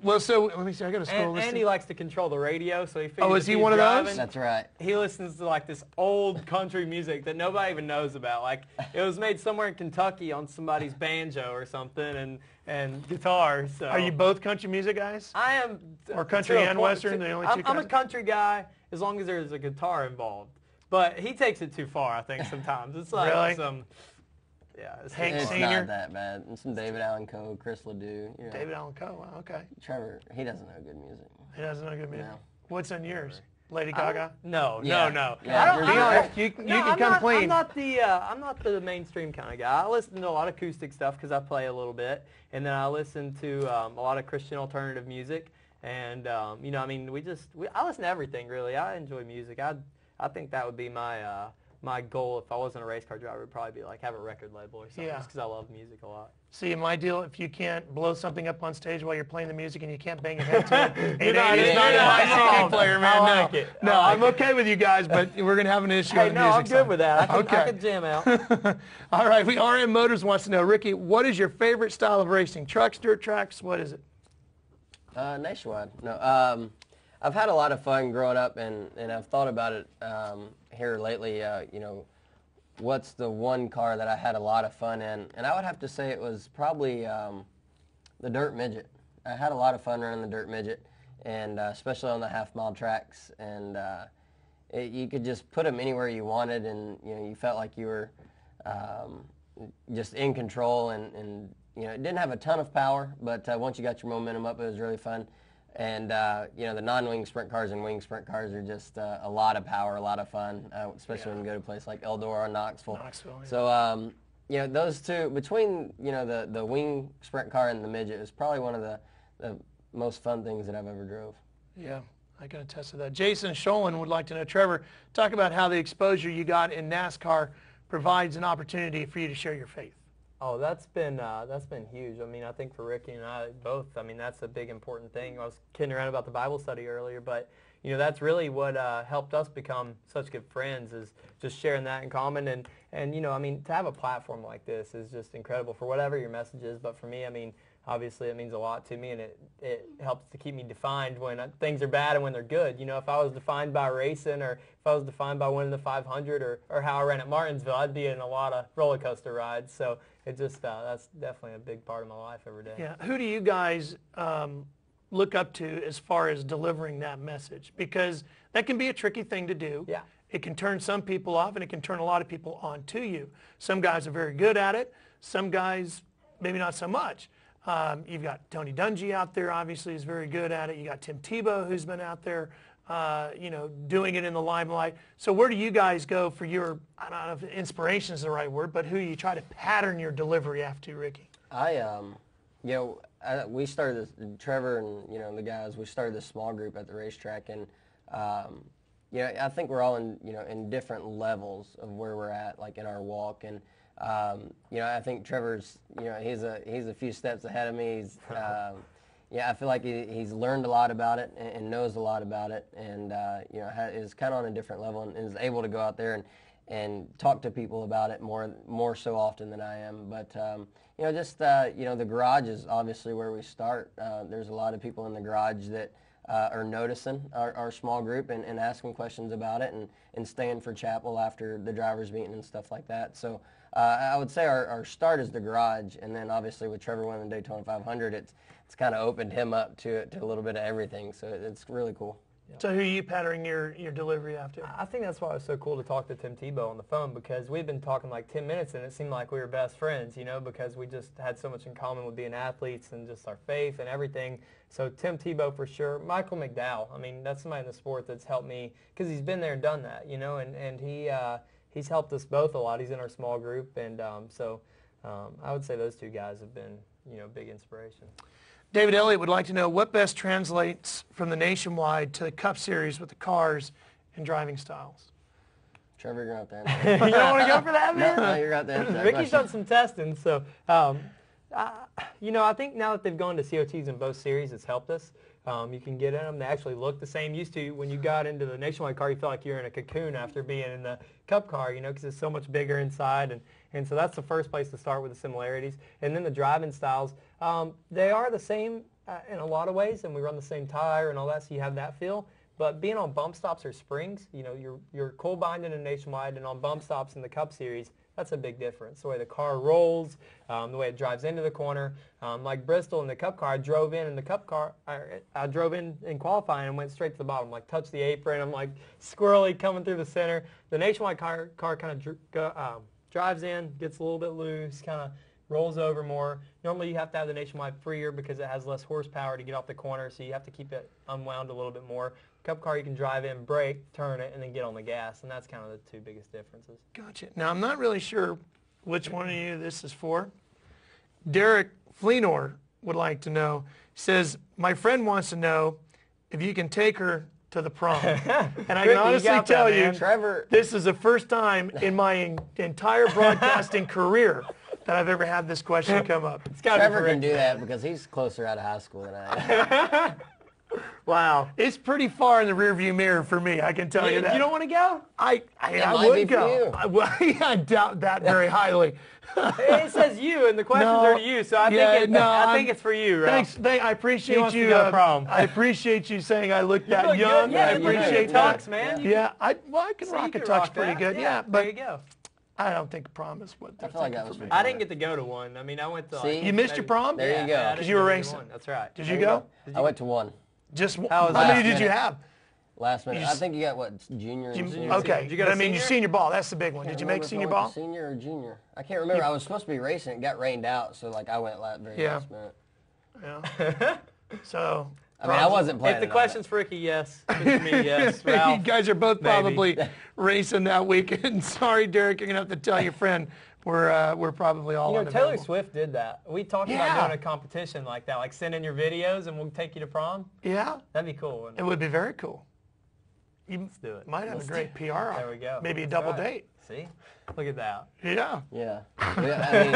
Well, so let me see. I got to scroll this. And he likes to control the radio, so he figures. Oh, is he one of those? That's right. He listens to like this old country music that nobody even knows about. Like it was made somewhere in Kentucky on somebody's banjo or something, and guitar. So. Are you both country music guys? I am. Or country and western, the only two. I'm a country guy as long as there's a guitar involved. But he takes it too far, I think, sometimes. It's like really? some. Yeah, It's Senior? not that bad. And some David Allan Coe, Chris Ledoux. You know. David Allan Coe. Wow, okay. Trevor, he doesn't know good music. He doesn't know good music. No. What's on yours? Lady Gaga? No. Yeah. Be honest. You can come clean. I'm not the mainstream kind of guy. I listen to a lot of acoustic stuff because I play a little bit, and then I listen to a lot of Christian alternative music, and you know, I mean, I listen to everything really. I enjoy music. I think that would be my goal if I wasn't a race car driver. Would probably be like have a record label or something, just because I love music a lot. See, my deal, if you can't blow something up on stage while you're playing the music and you can't bang your head to it, You're not my CD player, man. I like it. No, I'm okay with you guys, but we're going to have an issue on the music I'm good side. with that. I can jam out. All right, RM Motors wants to know, Ricky, what is your favorite style of racing? Trucks, dirt tracks, what is it? Nationwide. No, I've had a lot of fun growing up, and I've thought about it here lately. You know, what's the one car that I had a lot of fun in? And I would have to say it was probably the dirt midget. I had a lot of fun running the dirt midget, and especially on the half-mile tracks. And you could just put them anywhere you wanted, and you know, you felt like you were just in control. And you know, it didn't have a ton of power, but once you got your momentum up, it was really fun. And, you know, the non-wing sprint cars and wing sprint cars are just a lot of power, a lot of fun, especially when you go to a place like Eldora or Knoxville. Yeah. So, you know, those two, between, you know, the wing sprint car and the midget is probably one of the most fun things that I've ever drove. Yeah, I can attest to that. Jason Sholin would like to know, Trevor, talk about how the exposure you got in NASCAR provides an opportunity for you to share your faith. Oh, that's been huge. I mean, I think for Ricky and I both, I mean, that's a big important thing. I was kidding around about the Bible study earlier, but you know, that's really what helped us become such good friends, is just sharing that in common. And you know, I mean, to have a platform like this is just incredible for whatever your message is. But for me, I mean, obviously it means a lot to me, and it helps to keep me defined when things are bad and when they're good. You know, if I was defined by racing, or if I was defined by winning the 500, or how I ran at Martinsville, I'd be in a lot of roller coaster rides. So it just that's definitely a big part of my life every day. Yeah. Who do you guys look up to as far as delivering that message? Because that can be a tricky thing to do. Yeah. It can turn some people off, and it can turn a lot of people on to you. Some guys are very good at it. Some guys maybe not so much. You've got Tony Dungy out there, obviously, is very good at it. You got Tim Tebow, who's been out there, you know, doing it in the limelight. So where do you guys go for your, I don't know if inspiration is the right word, but who you try to pattern your delivery after, Ricky? You know, we started this, Trevor and, you know, the guys, we started this small group at the racetrack, and, you know, I think we're all in, you know, in different levels of where we're at, like in our walk. And, you know, I think Trevor's, you know, he's a few steps ahead of me. He's, yeah, I feel like he's learned a lot about it and knows a lot about it, and you know, is kind of on a different level and is able to go out there and talk to people about it more so often than I am. But you know, just you know, the garage is obviously where we start. There's a lot of people in the garage that are noticing our small group and asking questions about it and staying for chapel after the drivers' meeting and stuff like that. So I would say our start is the garage, and then obviously with Trevor winning the Daytona 500, it's kind of opened him up to a little bit of everything. So it's really cool. So who are you patterning your delivery after? I think that's why it was so cool to talk to Tim Tebow on the phone, because we've been talking like 10 minutes and it seemed like we were best friends, you know, because we just had so much in common with being athletes and just our faith and everything. So Tim Tebow for sure. Michael McDowell, I mean, that's somebody in the sport that's helped me, because he's been there and done that, you know, and he's helped us both a lot. He's in our small group, and so I would say those two guys have been, you know, big inspiration. David Elliott would like to know what best translates from the Nationwide to the Cup Series with the cars and driving styles. Trevor, you're out there. You don't want to go for that, man? No, you're out there. Ricky's done some testing, so I think now that they've gone to COTs in both series, it's helped us. You can get in them. They actually look the same. Used to, when you got into the Nationwide car, you felt like you're in a cocoon after being in the Cup car, because it's so much bigger inside. And so that's the first place to start with the similarities. And then the driving styles, they are the same in a lot of ways, and we run the same tire and all that, so you have that feel. But being on bump stops or springs, you're cold binding in Nationwide, and on bump stops in the Cup Series, that's a big difference. The way the car rolls, the way it drives into the corner. Like Bristol in the Cup car, I drove in the Cup car. I drove in qualifying and went straight to the bottom, like touched the apron. I'm like squirrely coming through the center. The Nationwide car kind of drives in, gets a little bit loose, kind of rolls over more. Normally you have to have the Nationwide freer because it has less horsepower to get off the corner, so you have to keep it unwound a little bit more. Cup car, you can drive in, brake, turn it, and then get on the gas, and that's kind of the two biggest differences. Gotcha. Now, I'm not really sure which one of you this is for. Derek Fleenor would like to know, says, my friend wants to know if you can take her to the prom. And I can honestly tell you, Trevor, this is the first time in my entire broadcasting career that I've ever had this question come up. Trevor can do that because he's closer out of high school than I am. Wow. It's pretty far in the rearview mirror for me, I can tell you that. You don't want to go? I would go. I doubt that very highly. It says you, and the questions are to you, so I think it's for you, right? Thanks. I appreciate you. I appreciate you saying I look that young. Good. Yeah, I appreciate that. Tux, man. Yeah, I can rock a tux pretty good. Yeah, but there you go. I don't think prom is what they're thinking for me. I didn't get to go to one. I mean, I went to. See? You missed your prom? There you go. Because you were racing. That's right. Did you go? I went to one. Just one. How was How that? many did you have? Last minute. I think you got, what, junior? Okay. Did you go to But I mean, senior? your senior ball, that's the big one. Did you make senior ball? Senior or junior? I can't remember. I was supposed to be racing. It got rained out, so I went very last minute. Yeah. So. I mean, I wasn't playing. If the question's for Ricky, yes. If me, yes. Ralph, you guys are both maybe. probably racing that weekend. Sorry, Derek, you're gonna have to tell your friend we're probably all Taylor unavailable. Swift did that. We talked about doing a competition like that, like send in your videos and we'll take you to prom. Yeah. That'd be cool. Wouldn't It would be very cool. You Let's do it. might have a great PR. There we go. Maybe a That's double right. date. See? Look at that. Yeah. Yeah. I mean,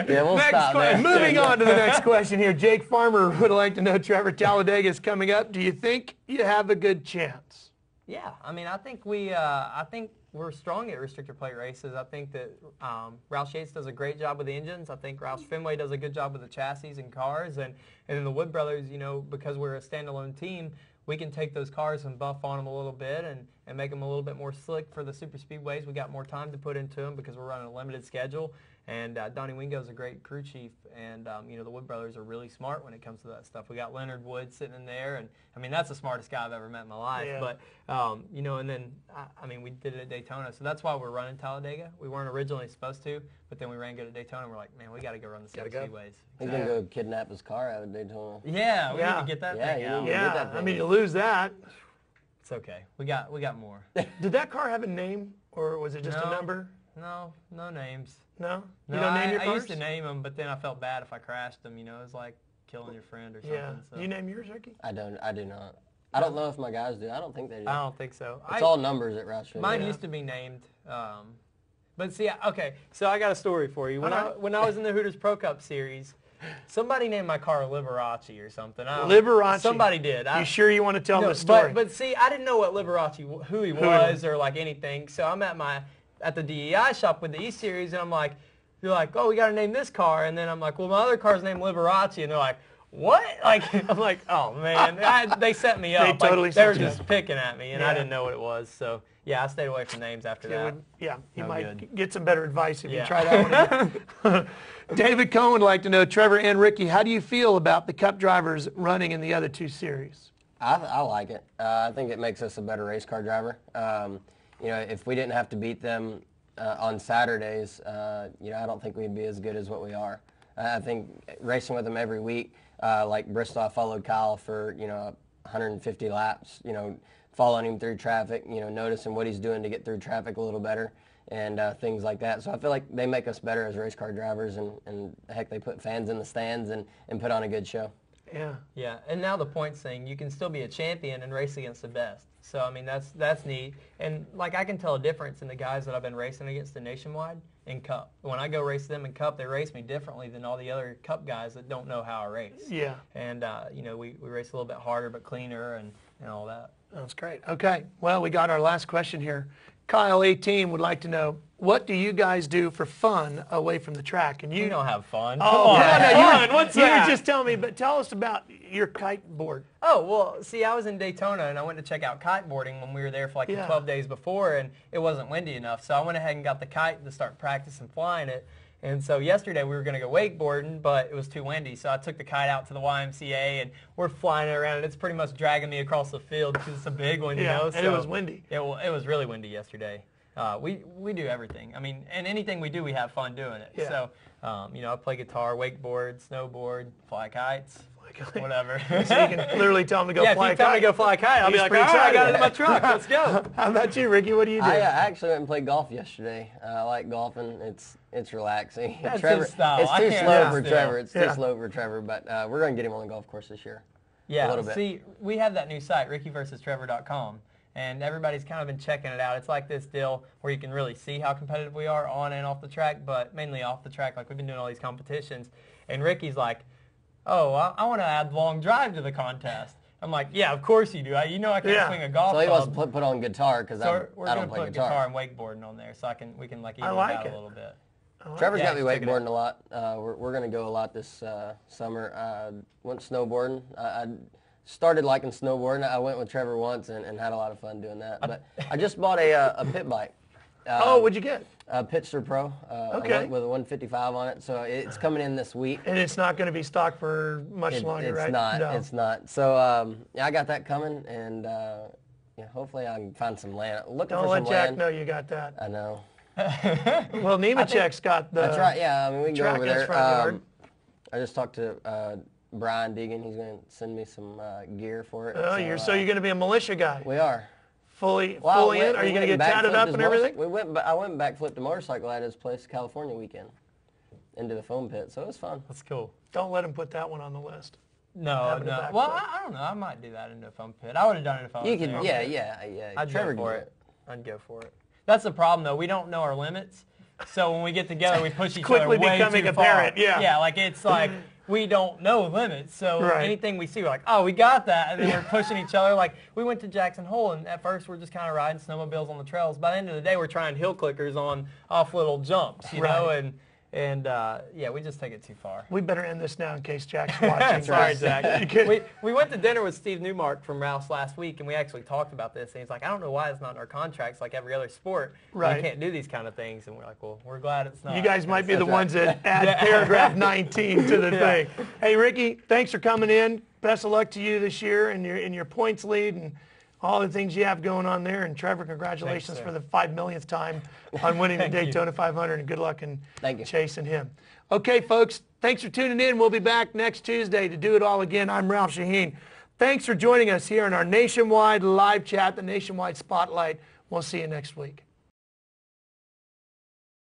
yeah, we'll stop there. Moving on to the next question here. Jake Farmer would like to know, Trevor, Talladega is coming up. Do you think you have a good chance? Yeah, I mean, I think we're strong at restrictor plate races. I think that Roush Yates does a great job with the engines. I think Roush Fenway does a good job with the chassis and cars. And then the Wood Brothers, because we're a standalone team, we can take those cars and buff on them a little bit and make them a little bit more slick for the super speedways. We got more time to put into them because we're running a limited schedule. And Donnie Wingo's a great crew chief, and the Wood Brothers are really smart when it comes to that stuff. We got Leonard Wood sitting in there, and I mean that's the smartest guy I've ever met in my life. Yeah. But and then I mean we did it at Daytona, so that's why we're running Talladega. We weren't originally supposed to, but then we ran good at Daytona. And we're like, man, we got to go run the super speedways. He's gonna go kidnap his car out of Daytona. Yeah, we need to get that thing out. Yeah, I mean, you lose that. It's okay. We got more. Did that car have a name, or was it just a number? No names. No? No, You don't name your I cars? used to name them, but then I felt bad if I crashed them. It was like killing your friend or something. Yeah. So. You name yours, Ricky? I do not. I don't know if my guys do. I don't think they do. I don't think so. It's all numbers at Roush. Mine used to be named. But see, okay, so I got a story for you. When I was in the Hooters Pro Cup Series, somebody named my car Liberace or something. Liberace. Somebody did. You sure you want to tell the story? But see, I didn't know what Liberace, who he was or like anything. So I'm at the DEI shop with the E Series, and I'm like, you're like, oh, we got to name this car. And then I'm like, well, my other car's named Liberace. And they're like, what? Like, I'm like, oh, man. They set me up. They were just picking at me, and I didn't know what it was. So, yeah, I stayed away from names after that. You might get some better advice if you try that one. David Cohen would like to know, Trevor and Ricky, how do you feel about the Cup drivers running in the other two series? I like it. I think it makes us a better race car driver. If we didn't have to beat them on Saturdays, I don't think we'd be as good as what we are. I think racing with them every week, like Bristol, I followed Kyle for 150 laps. Following him through traffic, noticing what he's doing to get through traffic a little better, and things like that. So I feel like they make us better as race car drivers, and heck, they put fans in the stands and put on a good show. Yeah. Yeah, and now the points thing, you can still be a champion and race against the best. So, I mean, that's neat. And, like, I can tell a difference in the guys that I've been racing against in Nationwide in Cup. When I go race them in Cup, they race me differently than all the other Cup guys that don't know how I race. Yeah. And, you know, we race a little bit harder but cleaner and all that. That's great. Okay. Well, we got our last question here. Kyle, 18, would like to know, what do you guys do for fun away from the track? And You don't have fun. Oh, Come on. no, Fun? What's you that? were just telling me, but tell us about your kite board. Oh, well, see, I was in Daytona, and I went to check out kiteboarding when we were there for like the 12 days before, and it wasn't windy enough. So I went ahead and got the kite to start practicing flying it. And so yesterday we were going to go wakeboarding, but it was too windy. So I took the kite out to the YMCA, and we're flying it around, and it's pretty much dragging me across the field because it's a big one, you know. And it was windy. It was really windy yesterday. We do everything. I mean, and anything we do, we have fun doing it. Yeah. So, you know, I play guitar, wakeboard, snowboard, fly kites, whatever. So you can literally tell them to go yeah, fly a if you tell me kite. to go fly a kite, I'll be He's like, pretty all right, I got excited. it in my truck. Let's go. How about you, Ricky? What do you do? I actually went and played golf yesterday. I like golfing. It's relaxing. That's Trevor, his style. It's I too can't slow do for that. Trevor. It's Yeah. too slow for Trevor, but we're going to get him on the golf course this year. Yeah, a little bit. see, we have that new site, RickyVersusTrevor.com, and everybody's kind of been checking it out. It's like this deal where you can really see how competitive we are on and off the track, but mainly off the track. Like, we've been doing all these competitions, and Ricky's like, oh, I want to add long drive to the contest. I'm like, yeah, of course you do. You know I can't swing a golf So he club. wants to put on guitar because So we're I going don't to play put guitar. guitar and wakeboarding on there, so we can like even like it out it. a little bit. Trevor's got me check it wakeboarding a lot. We're going to go a lot this summer. Went snowboarding. I started liking snowboarding. I went with Trevor once and had a lot of fun doing that. But I just bought a pit bike. What'd you get? A Pitster Pro. Okay. With a 155 on it. So it's coming in this week. And it's not going to be stocked for much longer, right? It's not. No. It's not. So yeah, I got that coming, and yeah, hopefully I can find some land. Looking Don't for let some Jack land. know you got that. I know. Well, Nemechek's got the That's right. Yeah, I mean we can go track over in his there. front yard. I just talked to Brian Deegan. He's going to send me some gear for it. So you're going to be a militia guy. We are. Fully in? We Are you went going to and get tatted backflipped up his and everything? I went and backflipped a motorcycle at his place, California weekend, into the foam pit. So it was fun. That's cool. Don't let him put that one on the list. No. Having a backflip. Well, I don't know. I might do that into a foam pit. I would have done it if I was You could, there. yeah. I'd Trevor go for can do it. I'd go for it. That's the problem, though. We don't know our limits. So when we get together, we push each other Quickly way becoming too apparent, far. yeah. Yeah, like it's like we don't know limits. So Right. anything we see, we're like, oh, we got that. And then we're pushing each other. Like we went to Jackson Hole, and at first we're just kind of riding snowmobiles on the trails. By the end of the day, we're trying hill clickers off little jumps, you know, Right. and yeah, we just take it too far. We better end this now in case Jack's watching. Sorry, Jack. You could- we went to dinner with Steve Newmark from Rouse last week, and we actually talked about this. And he's like, I don't know why it's not in our contracts like every other sport. Right. We can't do these kind of things. And we're like, well, we're glad it's not. You guys might be the That's right. ones that add paragraph 19 to the thing. Hey, Ricky, thanks for coming in. Best of luck to you this year in your points lead and all the things you have going on there. And Trevor, congratulations Thanks, for the 5 millionth time on winning the Thank you. Daytona 500, and good luck in Thank you. chasing him. Okay, folks, thanks for tuning in. We'll be back next Tuesday to do it all again. I'm Ralph Shaheen. Thanks for joining us here in our nationwide live chat, the Nationwide Spotlight. We'll see you next week.